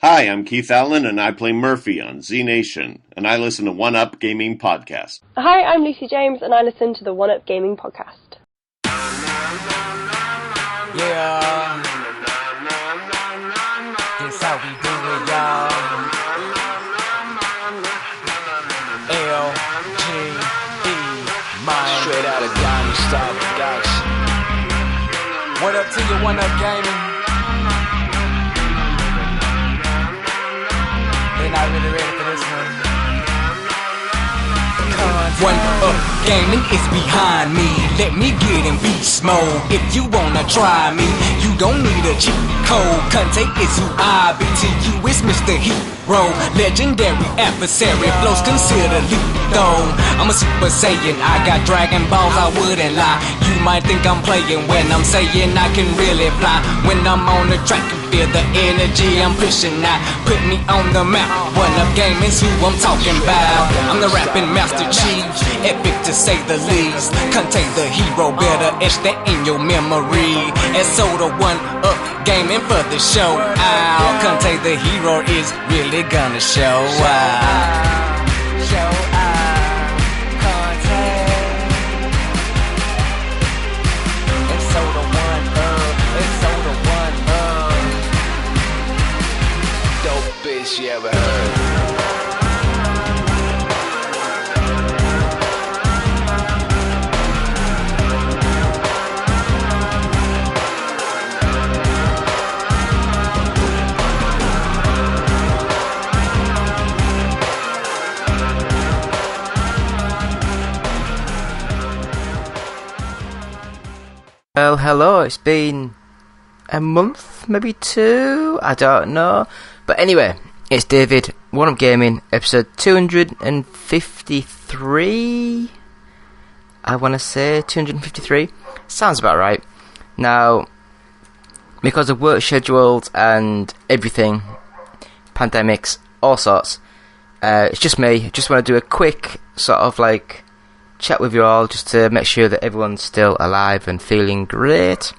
Hi, I'm Keith Allen, and I play Murphy on Z Nation, and I listen to One Up Gaming Podcast. Hi, I'm Lucy James, and I listen to the One Up Gaming Podcast. Yeah, this how we do it, y'all. L-G-E, man. Straight out of Diamond Star Production. What up to you, One Up Gaming? They're not really ready for this one. One Up Gaming is behind me. Let me get in beast mode. If you wanna try me, you don't need a cheat code. Conte is who I be. To you is Mr. Hero, legendary adversary. Flows considered lethal. I'm a Super Saiyan. I got Dragon Balls. I wouldn't lie. You might think I'm playing when I'm saying I can really fly. When I'm on the track, you feel the energy I'm pushing out. Put me on the map. One Up Gaming's who I'm talking about. I'm the rapping Master Chief. Epic to say the least. Contain the hero, better etch that in your memory. And so the One Up Gaming for the show out. Contain the hero is really gonna show out. Show out. Contain. And so the One Up. And so the One Up. Dope bitch you ever heard. Well, hello, it's been a month, maybe two, I don't know. But anyway, it's David, One Up Gaming, episode 253, I want to say, 253, sounds about right. Now, because of work schedules and everything, pandemics, all sorts, it's just me, just want to do a quick sort of like chat with you all just to make sure that everyone's still alive and feeling great.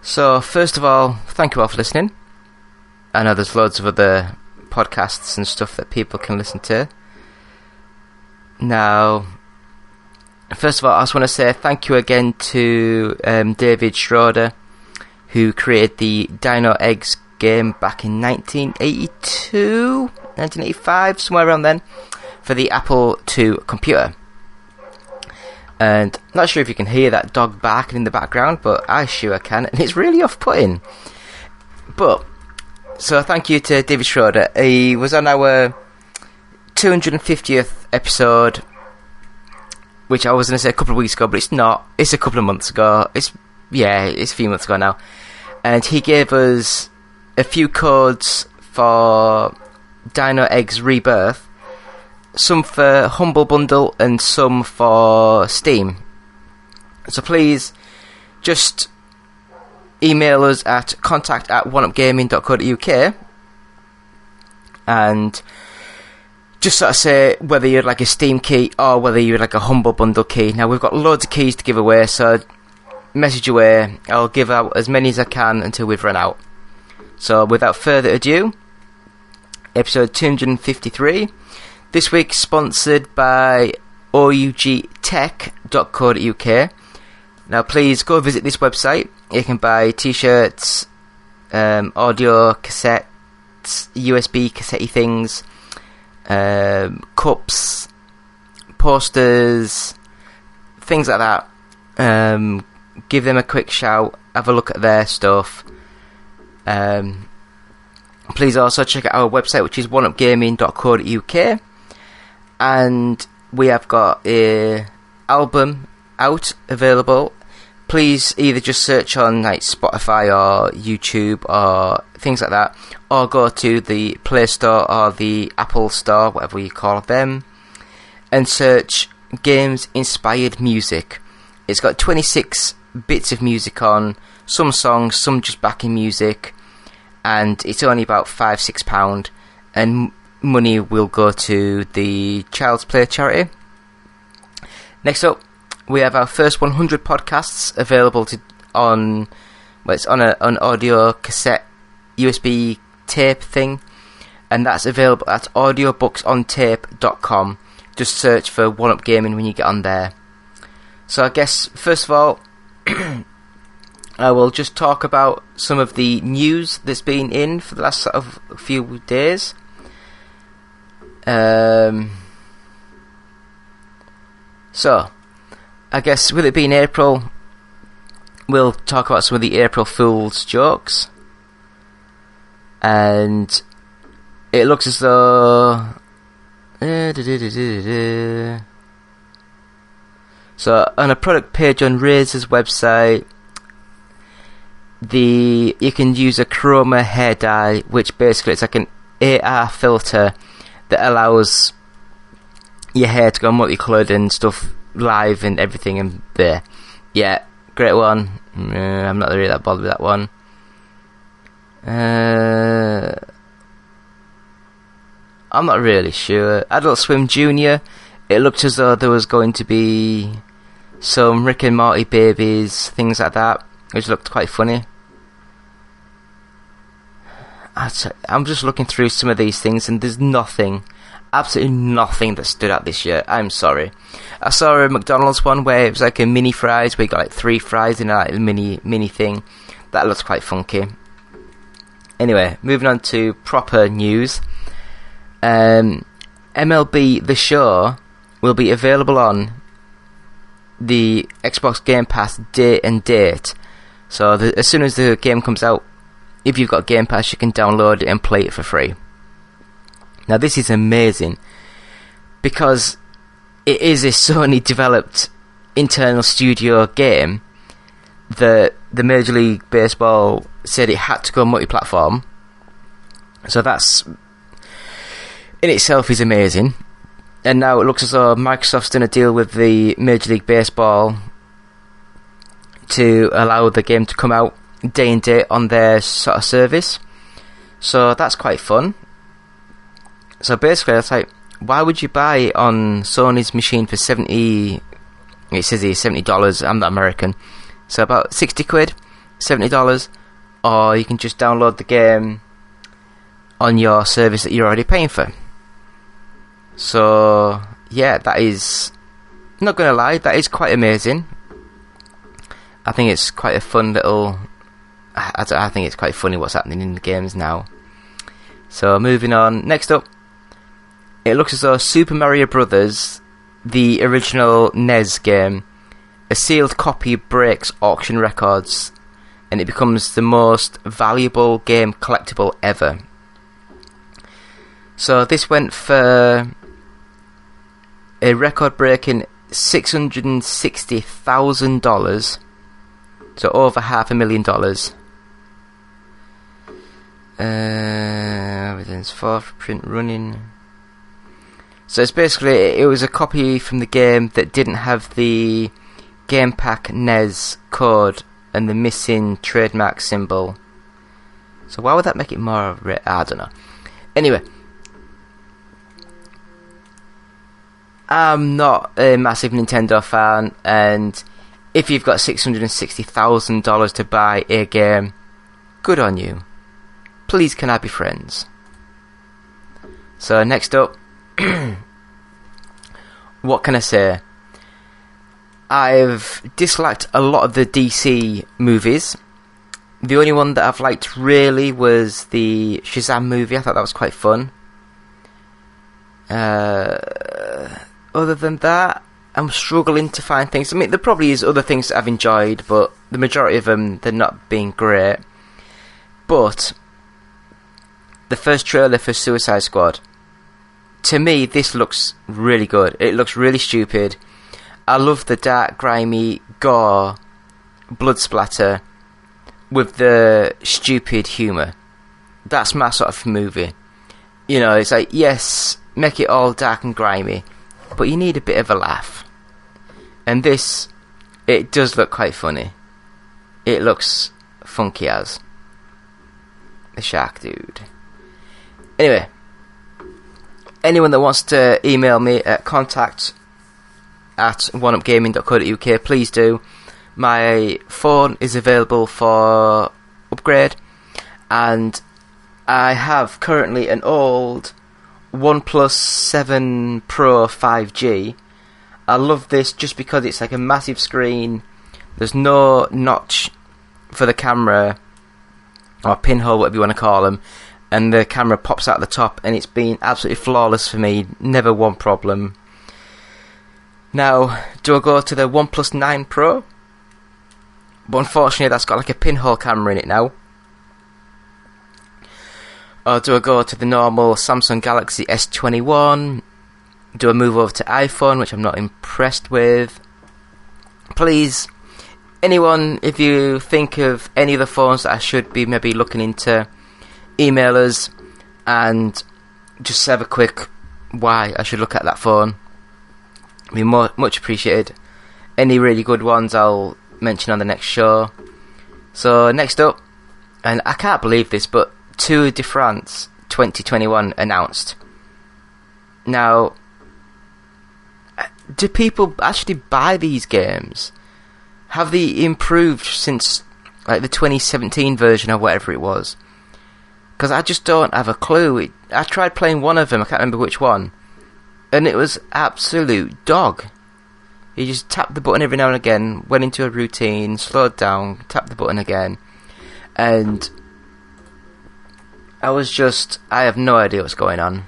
So first of all, thank you all for listening. I know there's loads of other podcasts and stuff that people can listen to. Now, first of all, I just want to say thank you again to David Schroeder, who created the Dino Eggs game back in 1982, 1985, somewhere around then, for the Apple II computer. And I'm not sure if you can hear that dog barking in the background, but I sure can, and it's really off-putting. But, so thank you to David Schroeder. He was on our 250th episode, which I was going to say a couple of weeks ago, but it's not. It's a couple of months ago. It's a few months ago now. And he gave us a few codes for Dino Eggs Rebirth. Some for Humble Bundle and some for Steam. So please just email us at contact@oneupgaming.co.uk and just sort of say whether you'd like a Steam key or whether you'd like a Humble Bundle key. Now we've got loads of keys to give away, so message away. I'll give out as many as I can until we've run out. So without further ado, episode 253. This week sponsored by ougtech.co.uk. Now please go visit this website. You can buy t-shirts, audio cassettes, USB cassette things, cups, posters, things like that. Give them a quick shout, have a look at their stuff. Please also check out our website, which is oneupgaming.co.uk. And we have got a album out available. Please either just search on like Spotify or YouTube or things like that, or go to the Play Store or the Apple Store, whatever you call them, and search Games Inspired Music. It's got 26 bits of music on, some songs, some just backing music, and it's only about £5-6, and money will go to the Child's Play charity. Next up, we have our first 100 podcasts available on an audio cassette USB tape thing, and that's available at audiobooksontape.com. Just search for One Up Gaming when you get on there. So I guess, first of all, I will just talk about some of the news that's been in for the last sort of few days. So, I guess with it being April, we'll talk about some of the April Fool's jokes. And it looks as though... So, on a product page on Razer's website, you can use a chroma hair dye, which basically it's like an AR filter that allows your hair to go multicoloured and stuff live and everything and there. Yeah, great one. I'm not really that bothered with that one. I'm not really sure. Adult Swim Junior, it looked as though there was going to be some Rick and Morty babies, things like that, which looked quite funny. I'm just looking through some of these things and there's nothing, absolutely nothing that stood out this year. I'm sorry. I saw a McDonald's one where it was like a mini fries where you got like 3 fries in a like mini thing. That looks quite funky. Anyway, moving on to proper news. MLB The Show will be available on the Xbox Game Pass day and date. So as soon as the game comes out, if you've got Game Pass, you can download it and play it for free. Now this is amazing because it is a Sony developed internal studio game that the Major League Baseball said it had to go multi-platform. So that's in itself is amazing. And now it looks as though Microsoft's done a deal with the Major League Baseball to allow the game to come out day and date on their sort of service. So that's quite fun. So basically, it's like, why would you buy it on Sony's machine for $70? It says here $70. I'm not American, so about £60, $70, or you can just download the game on your service that you're already paying for. So yeah, that is, not gonna lie, that is quite amazing. I think it's quite a fun little. I think it's quite funny what's happening in the games now. So moving on, next up, it looks as though Super Mario Brothers, the original NES game, a sealed copy breaks auction records and it becomes the most valuable game collectible ever. So this went for a record-breaking $660,000, so over $500,000. Everything's fourth print running. So it's basically, it was a copy from the game that didn't have the Game Pack NES code and the missing trademark symbol. So why would that make it more rare? I don't know. Anyway, I'm not a massive Nintendo fan, and if you've got $660,000 to buy a game, good on you. Please, can I be friends? So next up, what can I say? I've disliked a lot of the DC movies. The only one that I've liked really was the Shazam movie. I thought that was quite fun. Other than that, I'm struggling to find things. I mean, there probably is other things that I've enjoyed, but the majority of them, they're not being great. But the first trailer for Suicide Squad, to me, this looks really good. It looks really stupid. I love the dark, grimy gore, blood splatter with the stupid humour. That's my sort of movie. You know, it's like, yes, make it all dark and grimy, but you need a bit of a laugh. And this, it does look quite funny. It looks funky as the shark dude. Anyway, anyone that wants to email me at contact@oneupgaming.co.uk, please do. My phone is available for upgrade, and I have currently an old OnePlus 7 Pro 5G. I love this just because it's like a massive screen. There's no notch for the camera, or pinhole, whatever you want to call them, and the camera pops out the top, and it's been absolutely flawless for me, never one problem. Now, do I go to the OnePlus 9 Pro? But unfortunately that's got like a pinhole camera in it now. Or do I go to the normal Samsung Galaxy S21? Do I move over to iPhone, which I'm not impressed with? Please, anyone, if you think of any of the phones that I should be maybe looking into, email us and just have a quick why I should look at that phone. It'd be much appreciated. Any really good ones I'll mention on the next show. So next up, and I can't believe this, but Tour de France 2021 announced. Now, do people actually buy these games? Have they improved since like the 2017 version or whatever it was? Because I just don't have a clue. I tried playing one of them, I can't remember which one, and it was absolute dog. You just tapped the button every now and again, went into a routine, slowed down, tapped the button again, and I have no idea what's going on.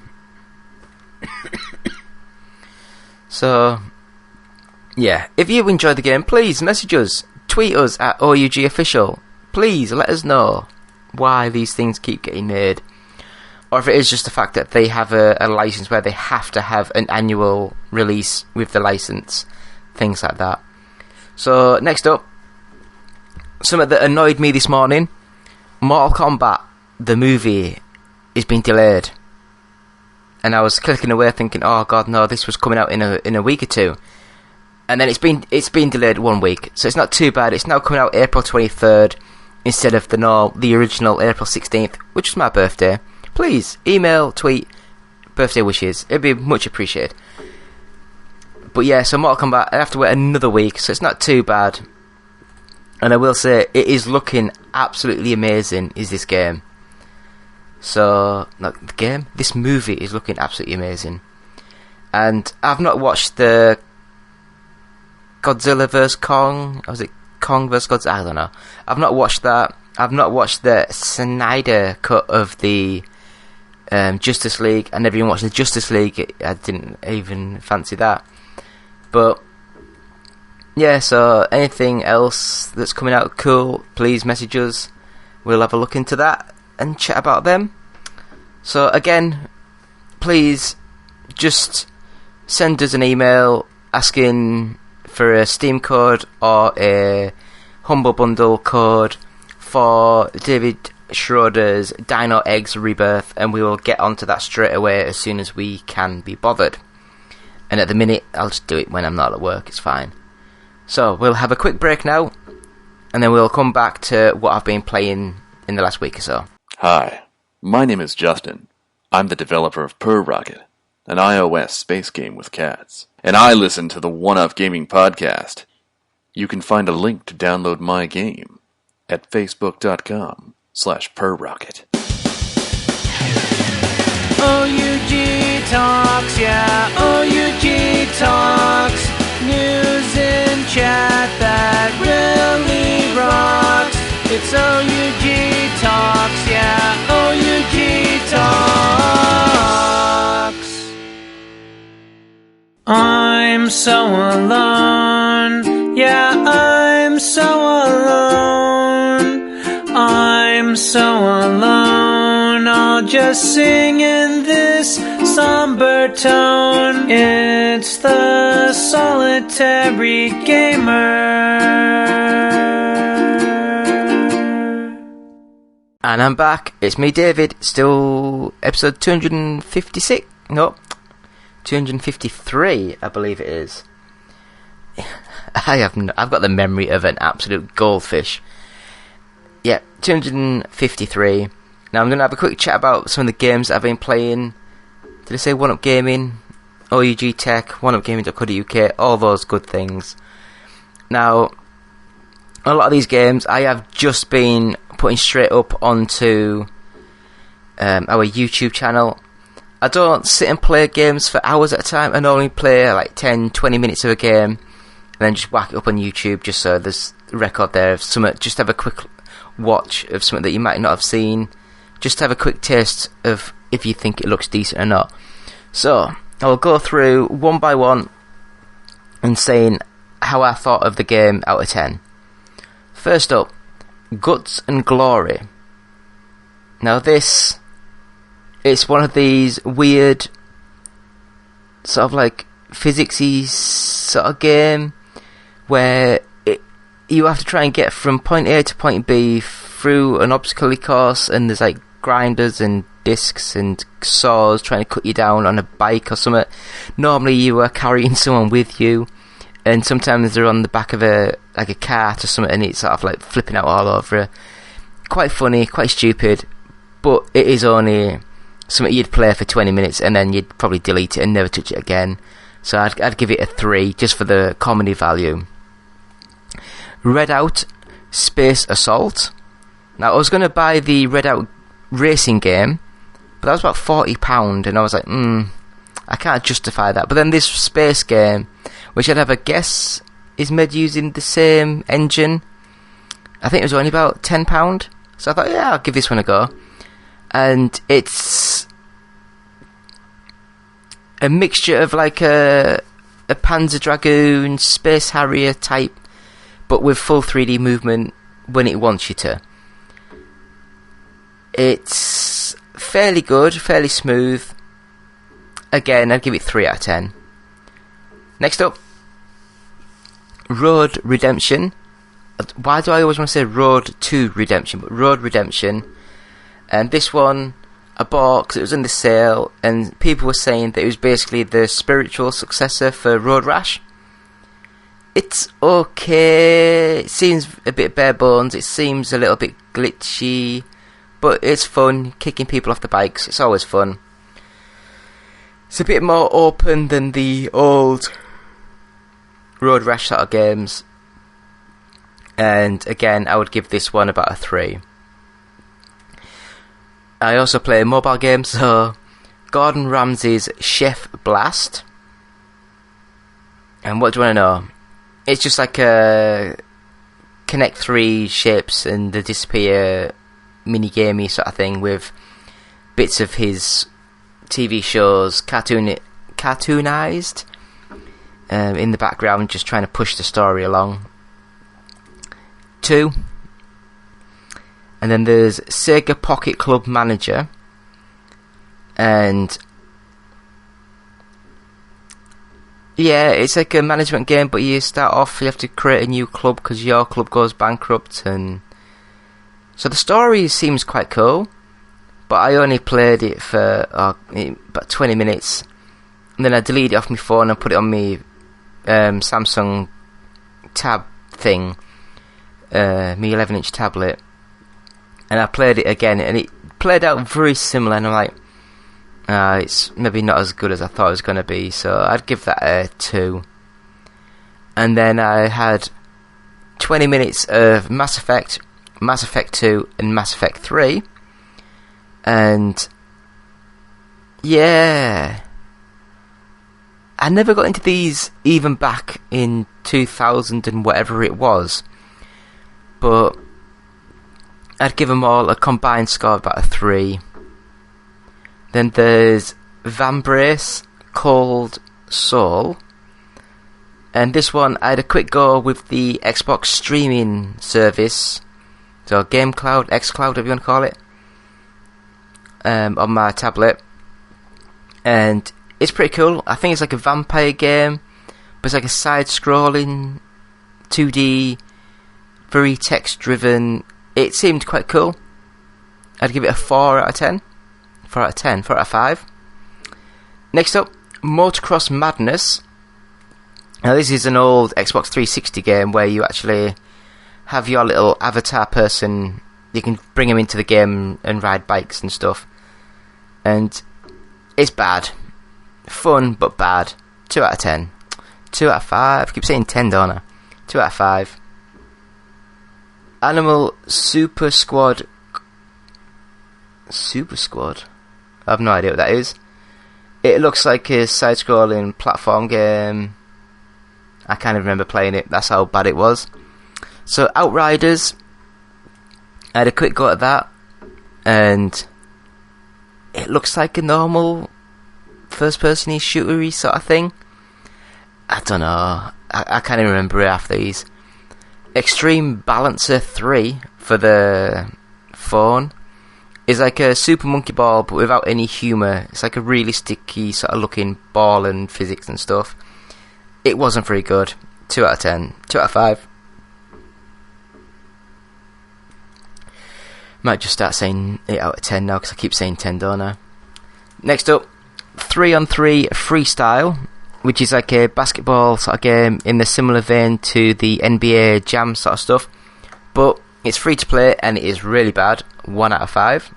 So, yeah, if you enjoyed the game, please message us, tweet us at OUGofficial. Please let us know why these things keep getting made. Or if it is just the fact that they have a license where they have to have an annual release with the license. Things like that. So, next up, something that annoyed me this morning. Mortal Kombat, the movie, is being delayed. And I was clicking away thinking, oh god, no, this was coming out in a week or two. And then it's been delayed 1 week. So it's not too bad. It's now coming out April 23rd instead of the original April 16th, which is my birthday. Please, email, tweet, birthday wishes. It'd be much appreciated. But yeah, so Mortal Kombat, I have to wait another week, so it's not too bad. And I will say, it is looking absolutely amazing, is this game. So, not the game, this movie is looking absolutely amazing. And I've not watched the Godzilla vs. Kong, or was it Kong vs. Godzilla? I don't know. I've not watched that. I've not watched the Snyder cut of the Justice League. I never even watched the Justice League. I didn't even fancy that. But yeah, so anything else that's coming out cool, please message us. We'll have a look into that and chat about them. So again, please just send us an email asking for a Steam code or a Humble Bundle code for David Schroeder's Dino Eggs Rebirth, and we will get onto that straight away as soon as we can be bothered. And at the minute, I'll just do it when I'm not at work, it's fine. So, we'll have a quick break now, and then we'll come back to what I've been playing in the last week or so. Hi, my name is Justin. I'm the developer of Per Rocket, an iOS space game with cats. And I listen to the One Up Gaming podcast. You can find a link to download my game at facebook.com/perrocket. OUG Talks, yeah, OUG Talks. News and chat that really rocks. It's OUG Talks, yeah, OUG Talks. I'm so alone, yeah, I'm so alone. I'm so alone, I'll just sing in this somber tone. It's the Solitary Gamer. And I'm back. It's me, David. Still episode 256. No, 253, I believe it is. I've got the memory of an absolute goldfish. Yeah, 253. Now I'm going to have a quick chat about some of the games that I've been playing. Did I say One Up Gaming, OUG Tech, oneupgaming.co.uk, all those good things. Now, a lot of these games I have just been putting straight up onto our YouTube channel. I don't sit and play games for hours at a time. I normally play like 10-20 minutes of a game and then just whack it up on YouTube just so there's a record there of something. Just have a quick watch of something that you might not have seen. Just have a quick taste of if you think it looks decent or not. So I'll go through one by one and saying how I thought of the game out of 10. First up, Guts and Glory. Now this, it's one of these weird sort of like physicsy sort of game where you have to try and get from point A to point B through an obstacle course, and there's like grinders and discs and saws trying to cut you down on a bike or something. Normally you are carrying someone with you, and sometimes they're on the back of a cart or something, and it's sort of like flipping out all over. Quite funny, quite stupid, but it is only something you'd play for 20 minutes and then you'd probably delete it and never touch it again. So I'd give it a 3 just for the comedy value. Redout Space Assault. Now I was going to buy the Redout racing game, but that was about £40, and I was like, I can't justify that. But then this space game, which I'd have a guess is made using the same engine, I think it was only about £10. So I thought, yeah, I'll give this one a go. And it's a mixture of like a Panzer Dragoon, Space Harrier type, but with full 3D movement when it wants you to. It's fairly good, fairly smooth. Again, I'd give it 3 out of 10. Next up, Road Redemption. Why do I always want to say Road to Redemption? But Road Redemption. And this one I bought because it was in the sale, and people were saying that it was basically the spiritual successor for Road Rash. It's okay. It seems a bit bare bones. It seems a little bit glitchy, but it's fun. Kicking people off the bikes, it's always fun. It's a bit more open than the old Road Rash sort of games. And again, I would give this one about a 3. I also play mobile games, so Gordon Ramsay's Chef Blast. And what do you want to know? It's just like a Connect 3 shapes and the disappear mini-gamey sort of thing with bits of his TV shows cartoonized in the background, just trying to push the story along. 2. And then there's Sega Pocket Club Manager. And yeah, it's like a management game, but you start off, you have to create a new club because your club goes bankrupt. And so the story seems quite cool, but I only played it for about 20 minutes. And then I deleted it off my phone and put it on my Samsung tab thing, my 11-inch tablet. And I played it again, and it played out very similar, and I'm like, it's maybe not as good as I thought it was going to be, so I'd give that a 2. And then I had 20 minutes of Mass Effect, Mass Effect 2, and Mass Effect 3, and yeah, I never got into these even back in 2000 and whatever it was, but I'd give them all a combined score of about a 3. Then there's Vambrace Cold Soul. And this one, I had a quick go with the Xbox streaming service. So GameCloud, xCloud, whatever you want to call it. On my tablet. And it's pretty cool. I think it's like a vampire game, but it's like a side-scrolling 2D, very text-driven. It seemed quite cool. I'd give it a 4 out of 10. 4 out of 10, 4 out of 5. Next up, Motocross Madness. Now this is an old Xbox 360 game where you actually have your little avatar person. You can bring him into the game and ride bikes and stuff. And it's bad. Fun, but bad. 2 out of 10. 2 out of 5. I keep saying 10, don't I? 2 out of 5. Animal Super Squad Super Squad? I have no idea what that is. It looks like a side-scrolling platform game. I can't even remember playing it. That's how bad it was. So Outriders, I had a quick go at that, and it looks like a normal first-person shootery sort of thing. I don't know. I can't even remember half these. Extreme Balancer 3 for the phone is like a Super Monkey Ball, but without any humour. It's like a really sticky sort of looking ball and physics and stuff. It wasn't very good. 2 out of 10. 2 out of 5. Might just start saying 8 out of 10 now, because I keep saying 10, don't I? Next up, 3-on-3 Freestyle, which is like a basketball sort of game in the similar vein to the NBA Jam sort of stuff. But it's free to play, and it is really bad. 1 out of 5.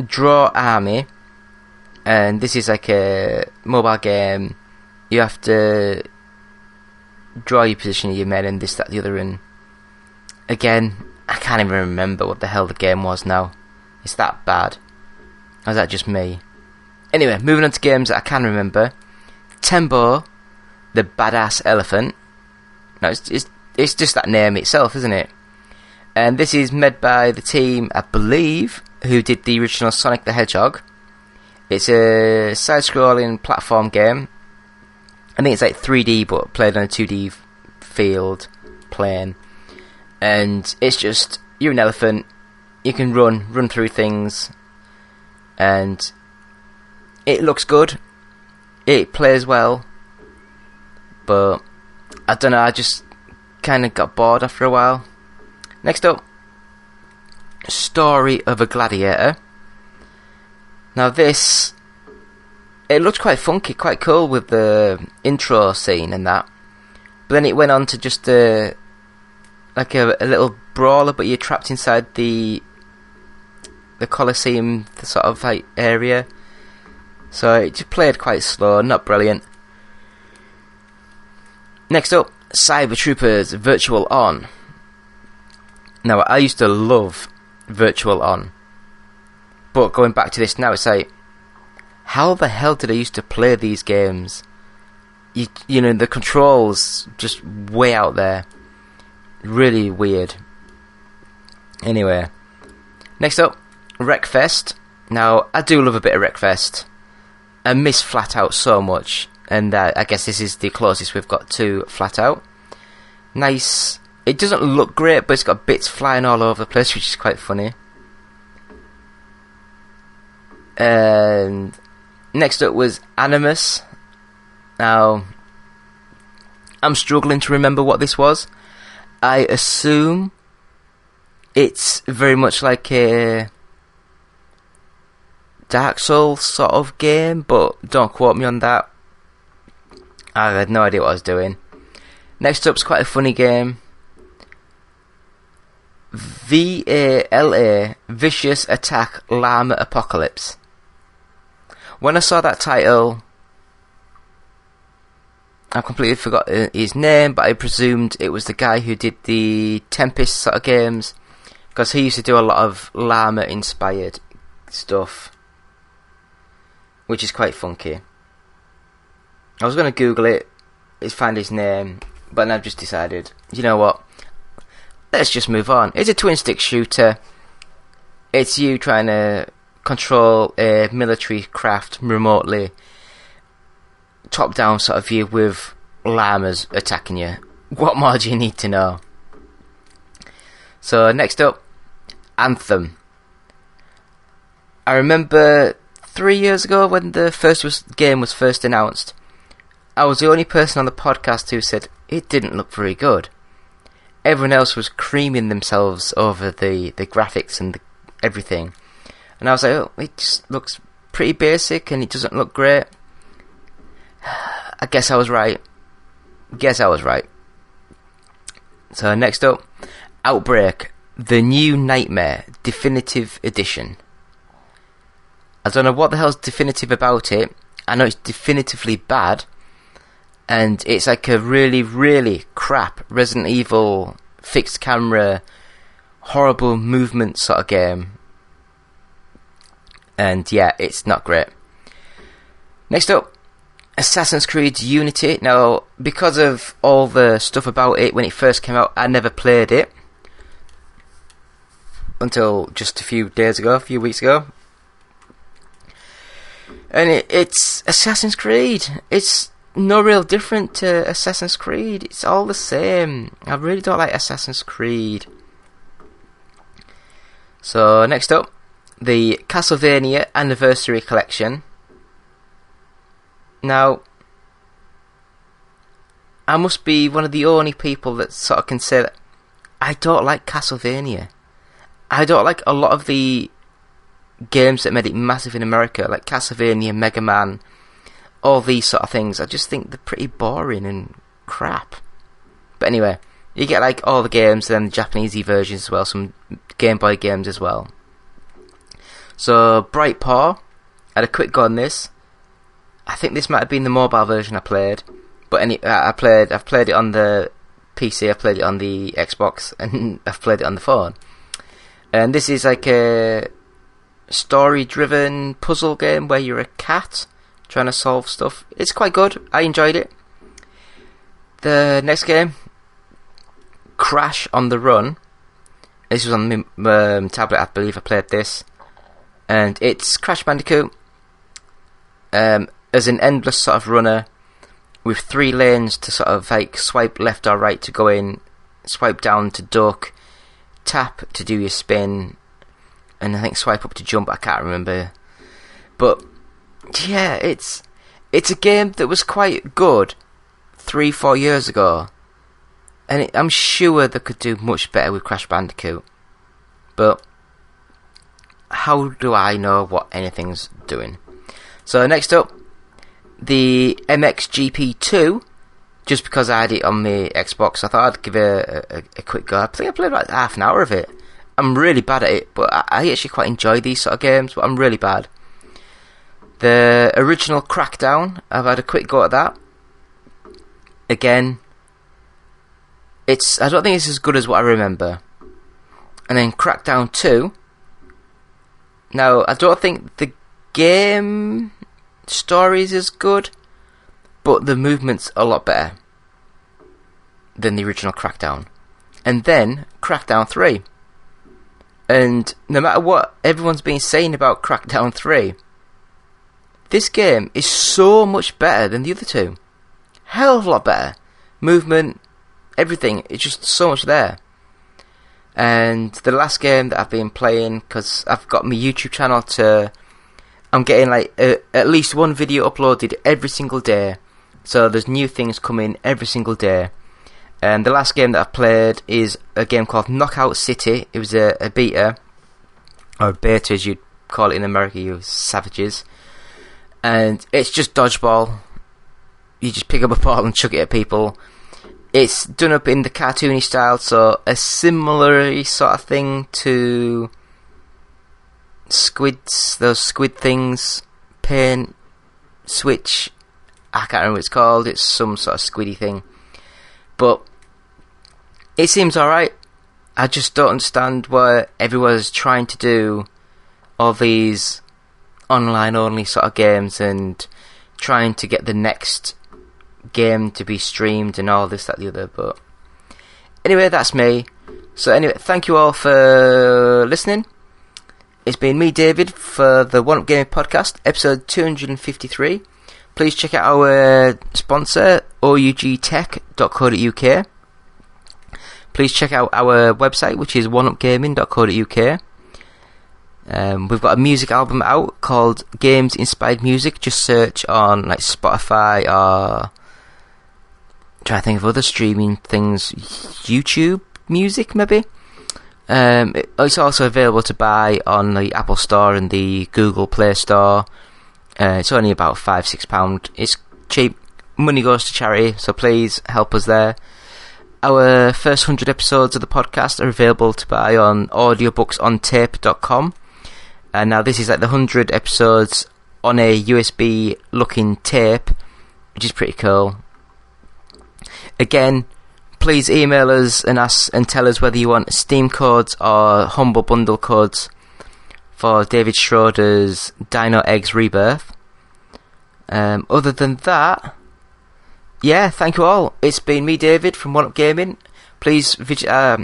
Draw Army, and this is like a mobile game. You have to draw your position of your men and this, that, the other, and again, I can't even remember what the hell the game was now. It's that bad. Or is that just me? Anyway, moving on to games that I can remember. Tembo, the Badass Elephant. No, it's just that name itself, isn't it? And this is made by the team, I believe, who did the original Sonic the Hedgehog. It's a side-scrolling platform game. I think it's like 3D, but played on a 2D field plane. And it's just, you're an elephant, you can run through things, and it looks good, it plays well, but I don't know, I just kind of got bored after a while. Next up, Story of a Gladiator. Now this, it looked quite funky, quite cool with the intro scene and that, but then it went on to just like a little brawler, but you're trapped inside the Colosseum sort of like area. So it just played quite slow, not brilliant. Next up, Cyber Troopers Virtual On. Now I used to love Virtual On, but going back to this now, it's like, how the hell did I used to play these games? You know, the controls just way out there. Really weird. Anyway, next up, Wreckfest. Now, I do love a bit of Wreckfest. I miss Flat Out so much, and I guess this is the closest we've got to Flat Out. Nice. It doesn't look great, but it's got bits flying all over the place, which is quite funny. And next up was Animus. Now, I'm struggling to remember what this was. I assume it's very much like a Dark Souls sort of game, but don't quote me on that. I had no idea what I was doing. Next up's quite a funny game. VALA, Vicious Attack Llama Apocalypse. When I saw that title, I completely forgot his name, but I presumed it was the guy who did the Tempest sort of games, because he used to do a lot of llama inspired stuff, which is quite funky. I was going to Google it, find his name, but then I've just decided, you know what, let's just move on. It's a twin stick shooter. It's you trying to control a military craft remotely, top down sort of view with llamas attacking you. What more do you need to know? So next up, Anthem. I remember 3 years ago when the game was first announced, I was the only person on the podcast who said it didn't look very good. Everyone else was creaming themselves over the graphics and everything, and I was like, oh, it just looks pretty basic and it doesn't look great. I guess I was right. So next up, Outbreak, The New Nightmare Definitive Edition. I don't know what the hell's definitive about it. I know it's definitively bad, and it's like a really, really crap Resident Evil fixed camera horrible movement sort of game. And yeah, it's not great. Next up, Assassin's Creed Unity. Now, because of all the stuff about it when it first came out, I never played it until just a few weeks ago. And it's Assassin's Creed. It's no real different to Assassin's Creed. It's all the same. I really don't like Assassin's Creed. So, next up, the Castlevania Anniversary Collection. Now, I must be one of the only people that sort of can say that I don't like Castlevania. I don't like a lot of the games that made it massive in America, like Castlevania, Mega Man, all these sort of things. I just think they're pretty boring and crap. But anyway, you get like all the games, and then the Japanese versions as well, some Game Boy games as well. So, Bright Paw, I had a quick go on this. I think this might have been the mobile version I played, but I've played it on the PC, I've played it on the Xbox, and I've played it on the phone. And this is like a story-driven puzzle game where you're a cat trying to solve stuff. It's quite good. I enjoyed it. The next game, Crash on the Run. This was on my tablet, I believe I played this. And it's Crash Bandicoot as an endless sort of runner with 3 lanes to sort of like swipe left or right to go in, swipe down to duck, tap to do your spin, and I think swipe up to jump. I can't remember. But yeah, it's a game that was quite good 3-4 years ago, and I'm sure they could do much better with Crash Bandicoot. But how do I know what anything's doing? So next up, the MXGP2. Just because I had it on my Xbox, I thought I'd give it a quick go. I think I played about half an hour of it. I'm really bad at it, but I actually quite enjoy these sort of games, but I'm really bad. The original Crackdown, I've had a quick go at that. Again, I don't think it's as good as what I remember. And then Crackdown 2. Now, I don't think the game story is as good, but the movement's a lot better than the original Crackdown. And then Crackdown 3. And no matter what everyone's been saying about Crackdown 3, this game is so much better than the other two. Hell of a lot better. Movement, everything, it's just so much there. And the last game that I've been playing, because I've got my YouTube channel I'm getting like at least one video uploaded every single day. So there's new things coming every single day. And the last game that I've played is a game called Knockout City. It was a beta, or beta as you'd call it in America, you savages. And it's just dodgeball. You just pick up a ball and chuck it at people. It's done up in the cartoony style, so a similar sort of thing to Squids, those squid things, Paint, Switch, I can't remember what it's called, it's some sort of squiddy thing. But it seems alright. I just don't understand why everyone's trying to do all these online only sort of games and trying to get the next game to be streamed and all this, that, the other. But anyway, that's me. So anyway, thank you all for listening. It's been me, David, for the One Up Gaming Podcast, episode 253. Please check out our sponsor, ougtech.co.uk. Please check out our website, which is oneupgaming.co.uk. We've got a music album out called Games Inspired Music. Just search on like Spotify or try to think of other streaming things, YouTube Music maybe. It's also available to buy on the Apple Store and the Google Play Store. It's only about £5-6. It's cheap. Money goes to charity, so please help us there. Our first 100 episodes of the podcast are available to buy on audiobooksontape.com. And now this is like the 100 episodes on a USB looking tape, which is pretty cool. Again, please email us and tell us whether you want Steam codes or Humble Bundle codes for David Schroeder's Dino Eggs Rebirth. Other than that, yeah, thank you all. It's been me, David, from One Up Gaming. Please visit our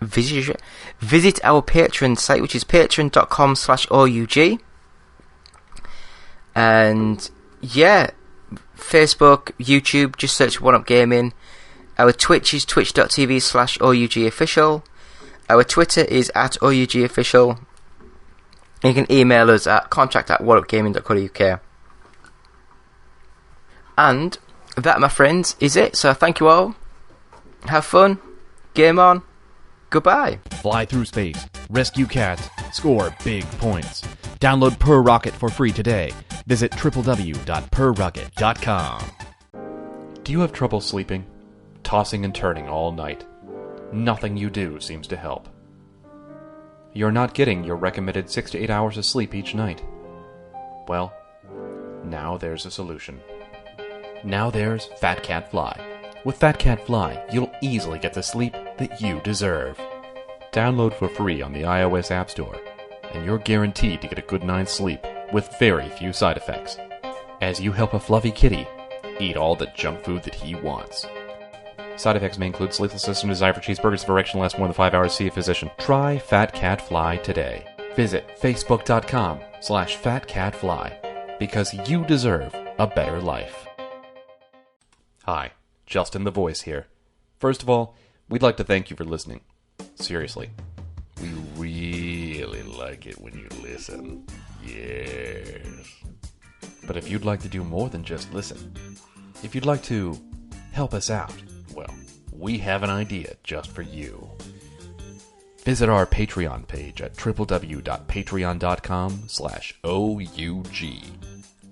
Patreon site, which is patreon.com/OUG. And yeah, Facebook, YouTube, just search One Up Gaming. Our Twitch is twitch.tv/OUG official. Our Twitter is @OUG official. You can email us at contact@oneupgaming.co.uk. And that, my friends, is it. So thank you all. Have fun. Game on. Goodbye. Fly through space, rescue cats, score big points. Download Per Rocket for free today. Visit www.perrocket.com. Do you have trouble sleeping? Tossing and turning all night? Nothing you do seems to help. You're not getting your recommended 6 to 8 hours of sleep each night. Well, now there's a solution. Now there's Fat Cat Fly. With Fat Cat Fly, you'll easily get the sleep that you deserve. Download for free on the iOS App Store, and you're guaranteed to get a good night's sleep with very few side effects, as you help a fluffy kitty eat all the junk food that he wants. Side effects may include sleeplessness and desire for cheeseburgers if erection lasts more than 5 hours. See a physician. Try Fat Cat Fly today. Visit facebook.com/fatcatfly, because you deserve a better life. Hi, Justin the Voice here. First of all, we'd like to thank you for listening. Seriously. We really like it when you listen. Yes. But if you'd like to do more than just listen, if you'd like to help us out, well, we have an idea just for you. Visit our Patreon page at www.patreon.com/OUG.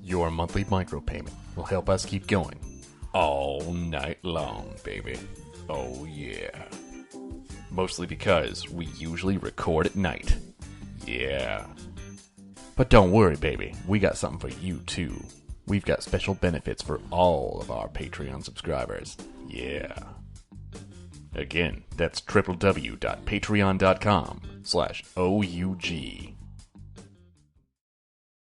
Your monthly micropayment will help us keep going all night long, baby. Oh yeah. Mostly because we usually record at night. Yeah. But don't worry, baby. We got something for you, too. We've got special benefits for all of our Patreon subscribers. Yeah. Again, that's www.patreon.com/OUG.